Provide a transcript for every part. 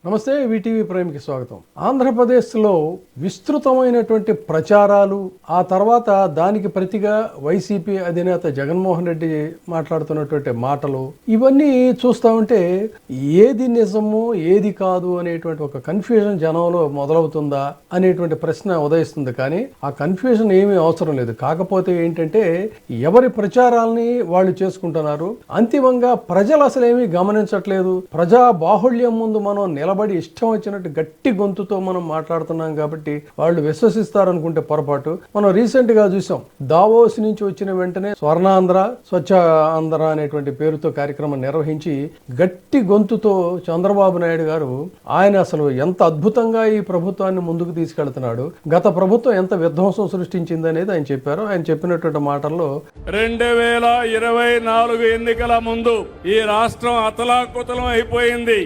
నమస్తే, వీటీవీ ప్రైమ్కి స్వాగతం. ఆంధ్రప్రదేశ్లో విస్తృతమైనటువంటి ప్రచారాలు, ఆ తర్వాత దానికి ప్రతిగా వైసీపీ అధినేత జగన్మోహన్ రెడ్డి మాట్లాడుతున్నటువంటి మాటలు, ఇవన్నీ చూస్తూ ఉంటే ఏది నిజము ఏది కాదు అనేటువంటి ఒక కన్ఫ్యూజన్ జనంలో మొదలవుతుందా అనేటువంటి ప్రశ్న ఉదయిస్తుంది. కానీ ఆ కన్ఫ్యూజన్ ఏమీ అవసరం లేదు. కాకపోతే ఏంటంటే ఎవరి ప్రచారాలని వాళ్ళు చేసుకుంటున్నారు. అంతిమంగా ప్రజలు అసలేమీ గమనించట్లేదు. ప్రజా బాహుళ్యం ముందు మనం నిలబడి ఇష్టం వచ్చినట్టు గట్టి గొంతుతో మనం మాట్లాడుతున్నాం కాబట్టి వాళ్ళు విశ్వసిస్తారనుకుంటే పొరపాటు. మనం రీసెంట్ గా చూసాం, దావోస్ నుంచి వచ్చిన వెంటనే స్వర్ణాంధ్ర, స్వచ్ఛ ఆంధ్ర అనేటువంటి పేరుతో కార్యక్రమం నిర్వహించి గట్టి గొంతుతో చంద్రబాబు నాయుడు గారు ఆయన అసలు ఎంత అద్భుతంగా ఈ ప్రభుత్వాన్ని ముందుకు తీసుకెళ్తున్నాడు, గత ప్రభుత్వం ఎంత విధ్వంసం సృష్టించింది అనేది ఆయన చెప్పారు. ఆయన చెప్పినటువంటి మాటల్లో 2024 ఎన్నికల ముందు ఈ రాష్ట్రం అతలాకుతలం అయిపోయింది.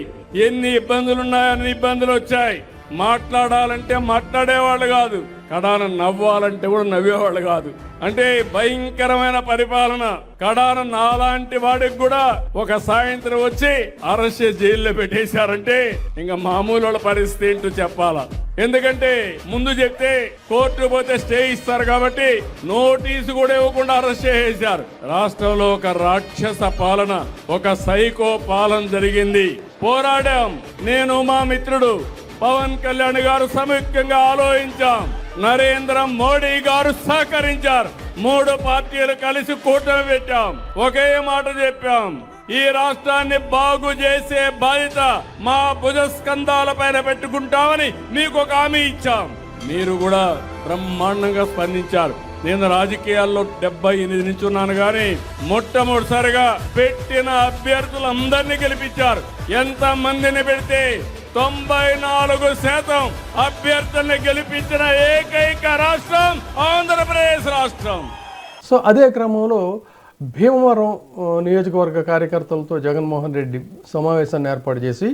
ఎన్ని ఇబ్బందులున్నాయో అన్ని ఇబ్బందులు వచ్చాయి. మాట్లాడాలంటే మాట్లాడేవాళ్ళు కాదు, కడాన నవ్వాలంటే కూడా నవ్వేవాళ్ళు కాదు. అంటే భయంకరమైన పరిపాలన. కడాన నాలాంటి వాడికి కూడా ఒక సాయంత్రం వచ్చి అరెస్ట్ చేసి జైల్లో పెట్టేశారంటే ఇంకా మామూలు వాళ్ళ పరిస్థితి ఏంటో చెప్పాలా. ఎందుకంటే ముందు చెప్తే కోర్టు పోతే స్టే ఇస్తారు కాబట్టి నోటీసు కూడా ఇవ్వకుండా అరెస్ట్ చేసేశారు. రాష్ట్రంలో ఒక రాక్షస పాలన, ఒక సైకో పాలన జరిగింది. పోరాడాం. నేను, మా మిత్రుడు పవన్ కళ్యాణ్ గారు సంయుక్తంగా ఆలోచించాం. నరేంద్ర మోడీ గారు సహకరించారు. 3 పార్టీలు కలిసి కూటమి పెట్టాం. ఒకే మాట చెప్పాం, ఈ రాష్ట్రాన్ని బాగు చేసే బాధ్యత మా భుజస్కంధాల పైన పెట్టుకుంటామని మీకు ఒక హామీ ఇచ్చాం. మీరు కూడా బ్రహ్మాండంగా స్పందించారు. నేను రాజకీయాల్లో 78 నుంచి ఉన్నాను కానీ మొట్టమొదటిసారిగా పెట్టిన అభ్యర్థులందరినీ గెలిపించారు. ఎంత మందిని పెడితే 94% అభ్యర్థుల్ని గెలిపించిన ఏకైక రాష్ట్రం ఆంధ్రప్రదేశ్ రాష్ట్రం. సో అదే క్రమంలో భీమవరం నియోజకవర్గ కార్యకర్తలతో జగన్మోహన్ రెడ్డి సమావేశాన్ని ఏర్పాటు చేసి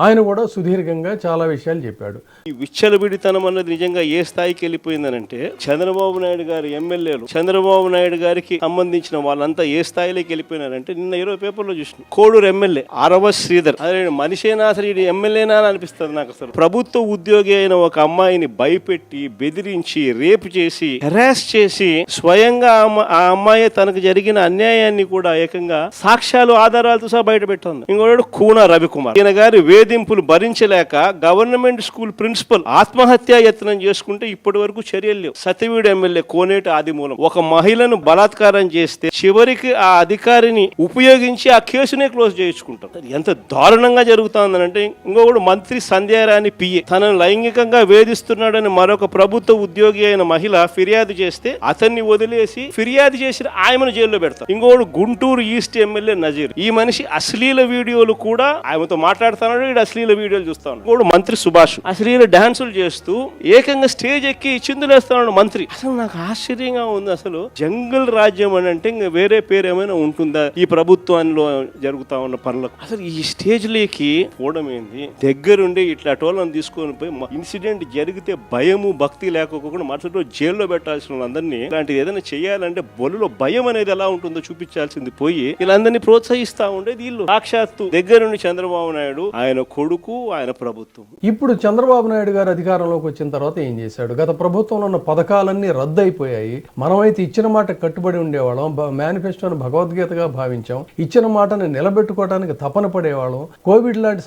ఆయన కూడా సుదీర్ఘంగా చాలా విషయాలు చెప్పాడు. ఈ విచ్చలవిడితనం అన్నది నిజంగా ఏ స్థాయికి వెళ్ళిపోయిందనంటే చంద్రబాబు నాయుడు గారి ఎమ్మెల్యేలు, చంద్రబాబు నాయుడు గారికి సంబంధించిన వాళ్ళంతా ఏ స్థాయిలోకి వెళ్ళిపోయినారంటే నిన్న 20 పేపర్లో చూసిన కోడూరు ఎమ్మెల్యే ఆరవ శ్రీధర్, అదే మనిషేనా అసలు ఇది ఎమ్మెల్యేనా అని అనిపిస్తుంది నాకు. అసలు ప్రభుత్వ ఉద్యోగి అయిన ఒక అమ్మాయిని భయపెట్టి, బెదిరించి, రేపు చేసి, హెరాస్ చేసి, స్వయంగా ఆ అమ్మాయి తనకు జరిగిన అన్యాయాన్ని కూడా ఏకంగా సాక్ష్యాలు, ఆధారాలతో సహా బయట పెట్టింది. ఇంకోటి కూన రవికుమార్, ఈయన గారి వేధింపులు భరించలేక గవర్నమెంట్ స్కూల్ ప్రిన్సిపల్ ఆత్మహత్యా యత్నం చేసుకుంటే ఇప్పటి వరకు చర్యలు లేవు. సతివీడు ఎమ్మెల్యే కోనేటి ఆదిమూలం ఒక మహిళను బలాత్కారం చేస్తే చివరికి ఆ అధికారిని ఉపయోగించి ఆ కేసునే క్లోజ్ చేయించుకుంటారు. ఎంత దారుణంగా జరుగుతుందనంటే, ఇంకొకడు మంత్రి సంధ్యారాణి పిఏ తనను లైంగికంగా వేధిస్తున్నాడని మరొక ప్రభుత్వ ఉద్యోగి అయిన మహిళ ఫిర్యాదు చేస్తే అతన్ని వదిలేసి ఫిర్యాదు చేసిన ఆయమను జైల్లో పెడతారు. ఇంకొకడు గుంటూరు ఈస్ట్ ఎమ్మెల్యే నజీర్, ఈ మనిషి అశ్లీల వీడియోలు కూడా ఆయనతో మాట్లాడుతున్నాడు, అశ్లీల వీడియోలు చూస్తా ఉన్నాడు. ఇంకొకడు మంత్రి సుభాష్ అశ్లీల డాన్సులు చేస్తూ ఏకంగా స్టేజ్ ఎక్కి చిందులేస్తున్నాడు మంత్రి. అసలు నాకు ఆశ్చర్యంగా ఉంది. అసలు జంగల్ రాజ్యం అని అంటే ఇంకా వేరే పేరు ఏమైనా ఉంటుందా ఈ ప్రభుత్వంలో జరుగుతా ఉన్న పనులకు? అసలు ఈ స్టేజ్ లేకి పోవడం ఏంది? దగ్గరుండి ఇట్లా టోళ్ళని తీసుకొని పోయి ఇన్సిడెంట్ జరిగితే భయము భక్తి లేకపోకుండా మరుసటి రోజు జైల్లో పెట్టాల్సిన వాళ్ళందరినీ ఇలాంటిది ఏదైనా చేయాలంటే బొల్లులో భయం అనేది ఎలా ఉంటుందో చూపించాల్సింది పోయి వీళ్ళందరినీ ప్రోత్సహిస్తా ఉండేది వీళ్ళు. సాక్షాత్తు దగ్గరుండి చంద్రబాబు నాయుడు, ఆయన కొడుకు, ఆయన ప్రభుత్వం. ఇప్పుడు చంద్రబాబు నాయుడు గారు అధికారంలోకి వచ్చిన తర్వాత ఏం చేశాడు? గత ప్రభుత్వంలో ఉన్న పథకాలన్నీ రద్దు అయిపోయాయి. మనమైతే ఇచ్చిన మాట కట్టుబడి ఉండేవాళ్ళం, మేనిఫెస్టోను భగవద్గీతగా భావించాం, ఇచ్చిన మాటని నిలబెట్టుకోవడానికి తపన పడేవాళ్ళం. కోవిడ్ లాంటి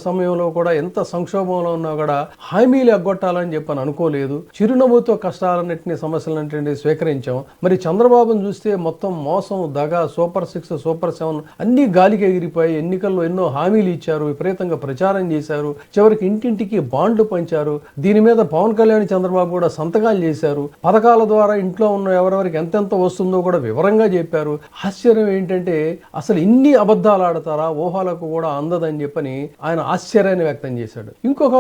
సమయంలో కూడా ఎంత సంక్షోభంలో ఉన్నా కూడా హామీలు ఎగ్గొట్టాలని చెప్పని అనుకోలేదు. చిరునవ్వుతో కష్టాలన్నింటినీ, సమస్యలన్నింటినీ స్వీకరించాం. మరి చంద్రబాబును చూస్తే మొత్తం మోసం, దగ, సూపర్ 6, సూపర్ 7 అన్ని గాలికి ఎగిరిపోయి ఎన్నికల్లో ఎన్నో హామీలు ఇచ్చారు, విపరీతంగా ప్రచారం చేశారు, చివరికి ఇంటింటికి బాండ్లు పంచారు. దీని మీద పవన్ కళ్యాణ్, చంద్రబాబు కూడా సంతకాలు చేశారు. పథకాల ద్వారా ఇంట్లో ఉన్న ఎవరెవరికి ఎంతెంత వస్తుందో కూడా వివరంగా చెప్పారు. ఆశ్చర్యం ఏంటంటే అసలు ఇన్ని అబద్ధాలు ఆడతారా, ఊహలకు కూడా అందదని చెప్పని ఆయన ఆశ్చర్యాన్ని వ్యక్తం చేశాడు. ఇంకొక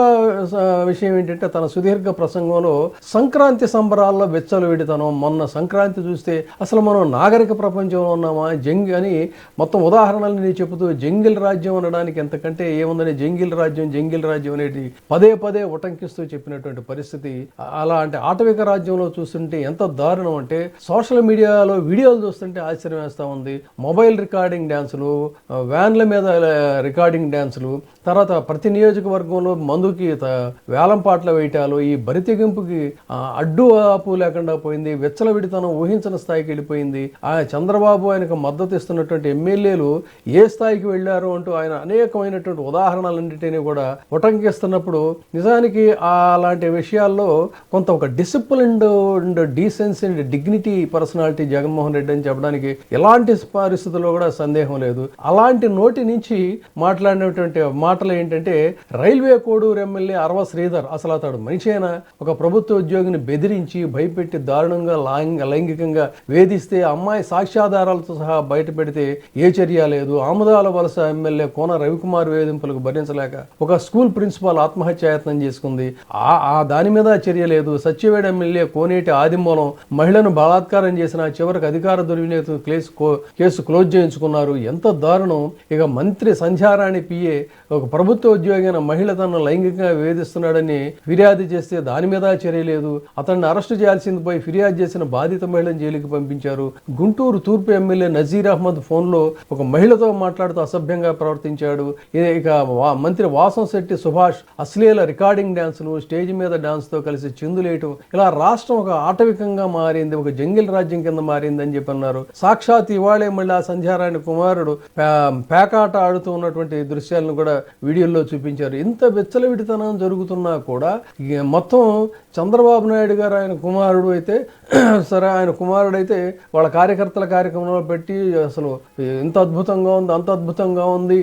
విషయం ఏంటంటే తన సుదీర్ఘ ప్రసంగంలో సంక్రాంతి సంబరాల్లో విచ్చలవిడితనం, మొన్న సంక్రాంతి చూస్తే అసలు మనం నాగరిక ప్రపంచంలో ఉన్నామా అని మొత్తం ఉదాహరణలు చెబుతూ జంగిల్ రాజ్యం అనడానికి ఎంతకంటే ఏముంది వస్తుందని జంగిల్ రాజ్యం అనేది పదే ఉటంకిస్తూ చెప్పినటువంటి పరిస్థితి. అలా అంటే ఆటవిక రాజ్యంలో చూస్తుంటే ఎంత దారుణం అంటే సోషల్ మీడియాలో వీడియోలు చూస్తుంటే ఆశ్చర్యం వేస్తూ ఉంది. మొబైల్ రికార్డింగ్ డ్యాన్సులు, వ్యాన్ల మీద రికార్డింగ్ డ్యాన్సులు, తర్వాత ప్రతి నియోజకవర్గంలో మందుకి వేలం పాటలు వేయటాలు, ఈ బరితెగింపుకి అడ్డు ఆపు లేకుండా పోయింది. విచ్చలవిడితనం ఊహించిన స్థాయికి వెళ్ళిపోయింది. చంద్రబాబు ఆయనకు మద్దతు ఇస్తున్నటువంటి ఎమ్మెల్యేలు ఏ స్థాయికి వెళ్ళారు అంటూ ఆయన అనేకమైనటువంటి ఉదాహరణలన్నింటినీ కూడా ఉటంకిస్తున్నప్పుడు నిజానికి అలాంటి విషయాల్లో కొంత ఒక disciplined and decency and dignity personality Jaganmohan Reddy అని చెప్పడానికి ఎలాంటి పరిస్థితుల్లో కూడా సందేహం లేదు. అలాంటి నోటి నుంచి మాట్లాడినటువంటి మాటలు ఏంటంటే రైల్వే కోడూరు ఎమ్మెల్యే అరవ శ్రీధర్ అసలు అతడు మనిషైనా, ఒక ప్రభుత్వ ఉద్యోగిని బెదిరించి భయపెట్టి దారుణంగా లైంగికంగా వేధిస్తే అమ్మాయి సాక్ష్యాధారాలతో సహా బయట పెడితే ఏ చర్య లేదు. ఆముదాల వలస ఎమ్మెల్యే కోన రవికుమార్ వేధింపులకు భరించలేక ఒక స్కూల్ ప్రిన్సిపాల్ ఆత్మహత్యాయత్నం చేసుకుంది, దాని మీద చర్య లేదు. సత్యవేడ ఎమ్మెల్యే కోనేటి ఆదిమూలం మహిళను బలాత్కారం చేసిన చివరికి అధికార దుర్వినియోగం కేసు క్లోజ్ చేయించుకున్నారు. ఎంత దారుణం. ఇక మంత్రి సంధ్యారాణి పిఏ ఒక ప్రభుత్వ ఉద్యోగి అయిన మహిళ తనను లైంగికంగా వేధిస్తున్నాడని ఫిర్యాదు చేస్తే దాని మీద చర్య లేదు. అతన్ని అరెస్టు చేయాల్సింది పోయి ఫిర్యాదు చేసిన బాధిత మహిళను జైలుకి పంపించారు. గుంటూరు తూర్పు ఎమ్మెల్యే నజీర్ అహ్మద్ ఫోన్లో ఒక మహిళతో మాట్లాడుతూ అసభ్యంగా ప్రవర్తించాడు. ఇక మంత్రి వాసం శెట్టి సుభాష్ అశ్లీల రికార్డింగ్ డ్యాన్సులు, స్టేజ్ మీద డాన్స్తో కలిసి చిందులేయటం, ఇలా రాష్ట్రం ఒక ఆటవికంగా మారింది, ఒక జంగిల్ రాజ్యం కింద మారింది అని చెప్పి అన్నారు. సాక్షాత్ ఇవాళే మళ్ళీ ఆ సంధ్యారాయణ కుమారుడు పేకాట ఆడుతూ ఉన్నటువంటి దృశ్యాలను కూడా వీడియోల్లో చూపించారు. ఇంత విచ్చలవిడితనం జరుగుతున్నా కూడా మొత్తం చంద్రబాబు నాయుడు గారు ఆయన కుమారుడు అయితే సరే, ఆయన కుమారుడు అయితే వాళ్ళ కార్యకర్తల కార్యక్రమంలో పెట్టి అసలు ఇంత అద్భుతంగా ఉంది, అంత అద్భుతంగా ఉంది,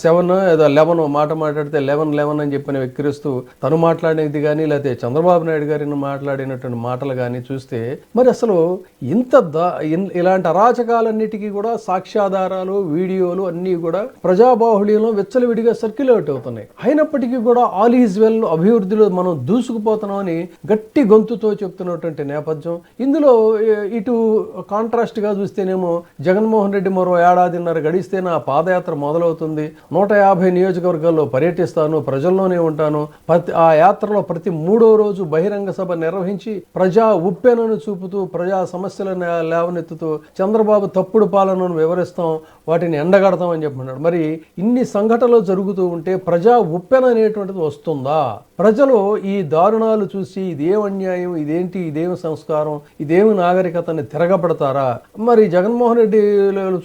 11 మాట మాట్లాడితే 11 అని చెప్పిన వెక్కిరిస్తూ తను మాట్లాడేది కానీ లేకపోతే చంద్రబాబు నాయుడు గారిని మాట్లాడినటువంటి మాటలు కానీ చూస్తే మరి అసలు ఇలాంటి అరాచకాలన్నిటికీ కూడా సాక్ష్యాధారాలు, వీడియోలు అన్నీ కూడా ప్రజాబాహుళ్యంలో విచ్చలవిడిగా సర్క్యులేట్ అవుతున్నాయి. అయినప్పటికీ కూడా ఆల్ ఈజ్ వెల్, అభివృద్ధిలో మనం దూసుకుపోతున్నామని గట్టి గొంతుతో చెప్తున్నటువంటి నేపథ్యం. ఇందులో ఇటు కాంట్రాస్ట్ గా చూస్తేనేమో జగన్మోహన్ రెడ్డి మరో ఏడాదిన్నర గడిస్తే నా పాదయాత్ర మొదలవుతుంది, 150 నియోజకవర్గాల్లో పర్యటిస్తాను, ప్రజల్లోనే ఉంటాను, ఆ యాత్రలో ప్రతి 3వ రోజు బహిరంగ సభ నిర్వహించి ప్రజా ఉప్పెనను చూపుతూ ప్రజా సమస్యలను లేవనెత్తుతూ చంద్రబాబు తప్పుడు పాలనను వివరిస్తాం, వాటిని ఎండగడతాం అని చెప్పన్నాడు. మరి ఇన్ని సంఘటనలు జరుగుతూ ఉంటే ప్రజా ఉప్పెన అనేటువంటిది వస్తుందా? ప్రజలు ఈ దారుణాలు చూసి ఇదేం అన్యాయం, ఇదేంటి, ఇదేమి సంస్కారం, ఇదేమి నాగరికతని తిరగబడతారా? మరి జగన్మోహన్ రెడ్డి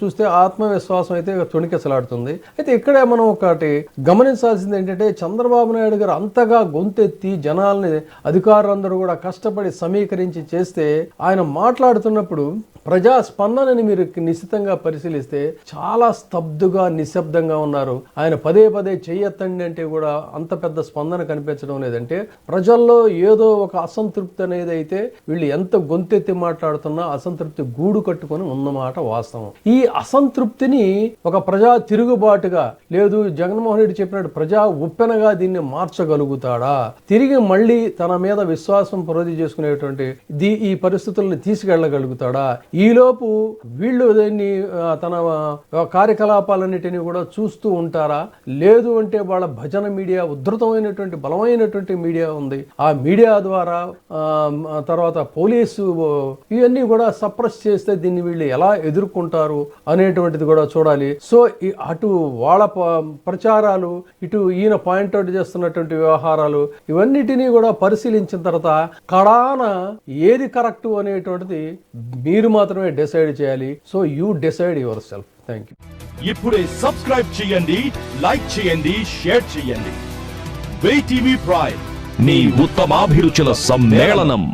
చూస్తే ఆత్మవిశ్వాసం అయితే తొణికెసలాడుతుంది. అయితే ఇక్కడే మనం ఒకటి గమనించాల్సింది ఏంటంటే చంద్రబాబు నాయుడు గారు అంతగా గొంతెత్తి జనాల్ని అధికారులందరూ కూడా కష్టపడి సమీకరించి చేస్తే ఆయన మాట్లాడుతున్నప్పుడు ప్రజా స్పందనని మీరు నిశ్చితంగా పరిశీలిస్తే చాలా స్తబ్దుగా నిశ్శబ్దంగా ఉన్నారు. ఆయన పదే చెయ్యెత్తండి అంటే కూడా అంత పెద్ద స్పందన కనిపించడం లేదంటే ప్రజల్లో ఏదో ఒక అసంతృప్తి అనేది అయితే వీళ్ళు ఎంత గొంతెత్తి మాట్లాడుతున్నా అసంతృప్తి గూడు కట్టుకొని ఉన్నమాట వాస్తవం. ఈ అసంతృప్తిని ఒక ప్రజా తిరుగుబాటుగా లేదు జగన్మోహన్ రెడ్డి చెప్పినట్టు ప్రజా ఉప్పెనగా దీన్ని మార్చగలుగుతాడా? తిరిగి మళ్ళీ తన మీద విశ్వాసం ప్రొది చేసుకునేటువంటి ఈ పరిస్థితుల్ని తీసుకెళ్లగలుగుతాడా? ఈలోపు వీళ్ళు దీన్ని తన కార్యకలాపాలన్నిటినీ కూడా చూస్తూ ఉంటారా? లేదు అంటే వాళ్ళ భజన మీడియా, ఉధృతమైనటువంటి బలమైనటువంటి మీడియా ఉంది, ఆ మీడియా ద్వారా తర్వాత పోలీసు ఇవన్నీ కూడా సప్రెస్ చేస్తే దీన్ని వీళ్ళు ఎలా ఎదుర్కొంటారు అనేటువంటిది కూడా చూడాలి. సో అటు వాళ్ళ ప్రచారాలు, ఇటు ఈయన పాయింట్అవుట్ చేస్తున్నటువంటి వ్యవహారాలు ఇవన్నిటినీ కూడా పరిశీలించిన తర్వాత కడాన ఏది కరెక్ట్ అనేటువంటిది మీరు మాత్రమే డిసైడ్ చేయాలి. So you decide your self. Thank you. ఇప్పుడే సబ్స్క్రైబ్ చేయండి, లైక్ చేయండి, షేర్ చేయండి. WEIGH TV ప్రైమ్, మీ ఉత్తమాభిరుచుల సమ్మేళనం.